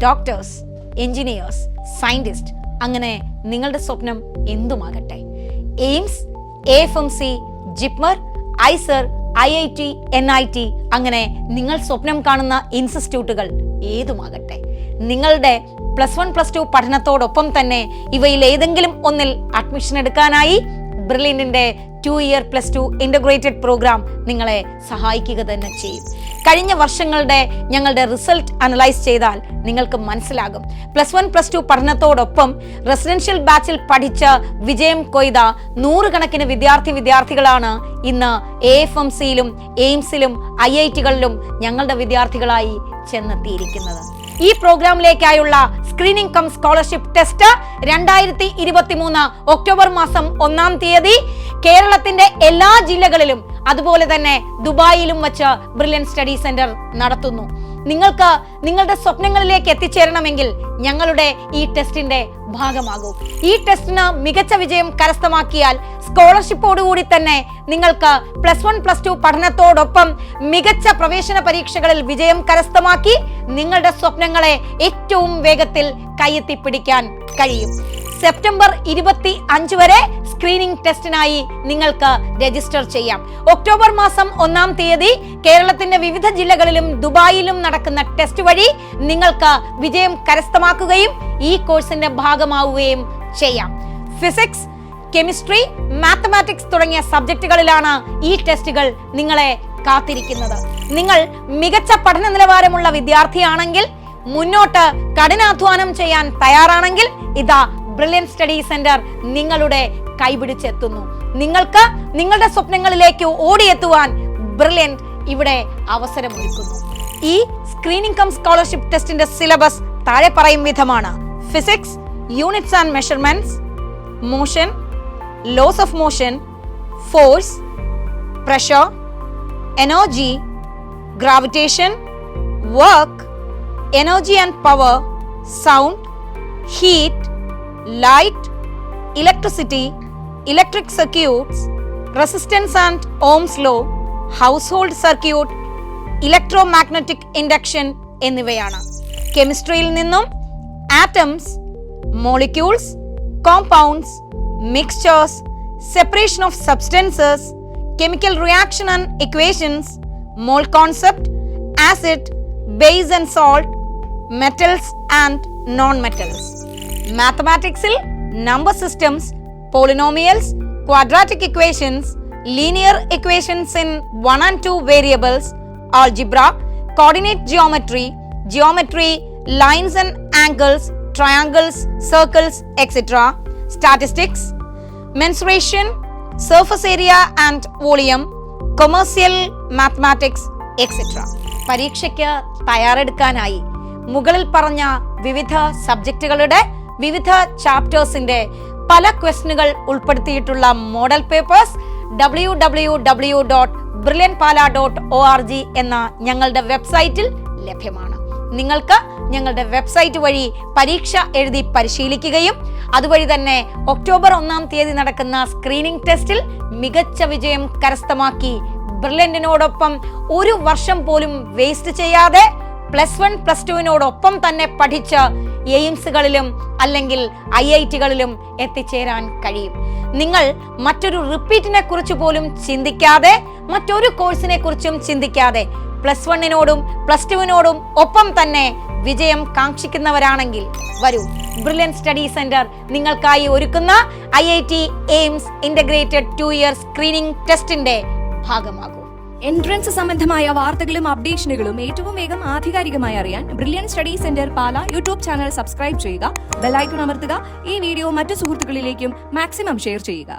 Doctors, engineers, scientist, അങ്ങനെ നിങ്ങളുടെ സ്വപ്നം എന്തുമാകട്ടെ. AIIMS, AFMC, JIPMER, IISER, IIT, NIT, അങ്ങനെ നിങ്ങൾ സ്വപ്നം കാണുന്ന ഇൻസ്റ്റിറ്റ്യൂട്ടുകൾ ഏതുമാകട്ടെ. നിങ്ങളുടെ +1 +2 പഠനത്തോടൊപ്പം തന്നെ ഇവയിൽ ഏതെങ്കിലും ഒന്നിൽ അഡ്മിഷൻ എടുക്കാനായി ബ്രില്യൻറ്റിൻ്റെ 2-year +2 ഇൻ്റഗ്രേറ്റഡ് പ്രോഗ്രാം നിങ്ങളെ സഹായിക്കുക തന്നെ ചെയ്യും. കഴിഞ്ഞ വർഷങ്ങളുടെ ഞങ്ങളുടെ റിസൾട്ട് അനലൈസ് ചെയ്താൽ നിങ്ങൾക്ക് മനസ്സിലാകും. +1 +2 പഠനത്തോടൊപ്പം റെസിഡൻഷ്യൽ ബാച്ചിൽ പഠിച്ച വിജയം കൊയ്ത നൂറുകണക്കിന് വിദ്യാർത്ഥികളാണ് ഇന്ന് AFMCയിലും എയിംസിലും IITകളിലും ഞങ്ങളുടെ വിദ്യാർത്ഥികളായി ചെന്നെത്തിയിരിക്കുന്നത്. ഈ പ്രോഗ്രാമിലേക്കായുള്ള screening cum scholarship test 2023 October മാസം 1-ാം തീയതി കേരളത്തിന്റെ എല്ലാ ജില്ലകളിലും അതുപോലെ തന്നെ ദുബായിലും വച്ച് ബ്രില്യൻറ്റ് സ്റ്റഡി സെന്റർ നടത്തുന്നു. നിങ്ങൾക്ക് നിങ്ങളുടെ സ്വപ്നങ്ങളിലേക്ക് എത്തിച്ചേരണമെങ്കിൽ ഞങ്ങളുടെ ഈ ടെസ്റ്റിന്റെ ഭാഗമാകൂ. ഈ ടെസ്റ്റിന് മികച്ച വിജയം കരസ്ഥമാക്കിയാൽ സ്കോളർഷിപ്പോടുകൂടി തന്നെ നിങ്ങൾക്ക് +1 +2 പഠനത്തോടൊപ്പം മികച്ച പ്രവേശന പരീക്ഷകളിൽ വിജയം കരസ്ഥമാക്കി നിങ്ങളുടെ സ്വപ്നങ്ങളെ ഏറ്റവും വേഗത്തിൽ കയ്യെത്തിപ്പിടിക്കാൻ കഴിയും. സെപ്റ്റംബർ 25 വരെ സ്ക്രീനിംഗ് ടെസ്റ്റിനായി നിങ്ങൾക്ക് രജിസ്റ്റർ ചെയ്യാം. ഒക്ടോബർ മാസം 1-ാം തീയതി കേരളത്തിന്റെ വിവിധ ജില്ലകളിലും ദുബായിലും നടക്കുന്ന ടെസ്റ്റ് വഴി നിങ്ങൾക്ക് വിജയം കരസ്ഥമാക്കുകയും ഈ കോഴ്സിന്റെ ഭാഗമാവുകയും ചെയ്യാം. ഫിസിക്സ്, കെമിസ്ട്രി, മാത്തമാറ്റിക്സ് തുടങ്ങിയ സബ്ജക്റ്റുകളിലാണ് ഈ ടെസ്റ്റുകൾ നിങ്ങളെ കാത്തിരിക്കുന്നത്. നിങ്ങൾ മികച്ച പഠന നിലവാരമുള്ള വിദ്യാർത്ഥിയാണെങ്കിൽ, മുന്നോട്ട് കഠിനാധ്വാനം ചെയ്യാൻ തയ്യാറാണെങ്കിൽ ഇതാ ബ്രില്യൻറ്റ് സ്റ്റഡി സെന്റർ നിങ്ങളുടെ കൈപിടിച്ചെത്തുന്നു. നിങ്ങൾക്ക് നിങ്ങളുടെ സ്വപ്നങ്ങളിലേക്ക് ഓടിയെത്തുവാൻ ബ്രില്യൻറ്റ് ഇവിടെ അവസരമൊരുക്കുന്നു. ഈ സ്ക്രീനിംഗ് കം സ്കോളർഷിപ്പ് ടെസ്റ്റിന്റെ സിലബസ് താഴെ പറയും വിധമാണ്. Physics, units and measurements, motion, laws of motion, force, pressure, energy, gravitation, work, energy and power, sound, heat, light, electricity, electric circuits, resistance and Ohm's law, household circuit, electromagnetic induction എന്നിവയാണ്. കെമിസ്ട്രിയിൽ നിന്നും atoms, molecules, compounds, mixtures, separation of substances, chemical reaction and equations, mole concept, acid, base and salt, metals and non-metals. മാത്തമാറ്റിക്സിൽ number systems, polynomials, quadratic equations, linear equations in 1 and 2 variables, algebra, coordinate geometry, lines and angles, triangles, circles, etcetera, statistics, mensuration, surface area and volume, commercial mathematics, etcetera. പരീക്ഷയ്ക്ക് തയ്യാറെടുക്കാനായി മുകളിൽ പറഞ്ഞ വിവിധ സബ്ജക്റ്റുകളുടെ വിവിധ ചാപ്റ്റേഴ്സിന്റെ പല ക്വസ്റ്റ്യനുകൾ ഉൾപ്പെടുത്തിയിട്ടുള്ള model papers www.brilliantpala.org എന്ന ഞങ്ങളുടെ വെബ്സൈറ്റിൽ ലഭ്യമാണ്. നിങ്ങൾക്ക് ഞങ്ങളുടെ വെബ്സൈറ്റ് വഴി പരീക്ഷ എഴുതി പരിശീലിക്കുകയും അതുവഴി തന്നെ ഒക്ടോബർ 1-ാം തീയതി നടക്കുന്ന സ്ക്രീനിംഗ് ടെസ്റ്റിൽ മികച്ച വിജയം കരസ്ഥമാക്കി ബ്രില്യൻറ്റിനോടൊപ്പം ഒരു വർഷം പോലും വേസ്റ്റ് ചെയ്യാതെ +1 +2 തന്നെ പഠിച്ച് എയിംസുകളിലും അല്ലെങ്കിൽ IITകളിലും എത്തിച്ചേരാൻ കഴിയും. നിങ്ങൾ മറ്റൊരു റിപ്പീറ്റിനെ കുറിച്ച് പോലും ചിന്തിക്കാതെ, മറ്റൊരു കോഴ്സിനെ കുറിച്ചും ചിന്തിക്കാതെ +1 +2 ഒപ്പം തന്നെ വിജയം കാക്ഷിക്കുന്നവരാണെങ്കിൽ വരൂ, ബ്രില്യൻറ്റ് സ്റ്റഡി സെന്റർ നിങ്ങൾക്കായി ഒരുക്കുന്ന IIT AIIMS integrated 2-year screening ടെസ്റ്റിന്റെ ഭാഗമാകൂ. എൻട്രൻസ് സംബന്ധമായ വാർത്തകളും അപ്ഡേഷനുകളും ഏറ്റവും വേഗം ആധികാരികമായി അറിയാൻ ബ്രില്യൻറ്റ് സ്റ്റഡി സെന്റർ പാല യൂട്യൂബ് ചാനൽ സബ്സ്ക്രൈബ് ചെയ്യുക, ബെൽ ഐക്കൺ അമർത്തുക. ഈ വീഡിയോ മറ്റു സുഹൃത്തുക്കളിലേക്കും മാക്സിമം ഷെയർ ചെയ്യുക.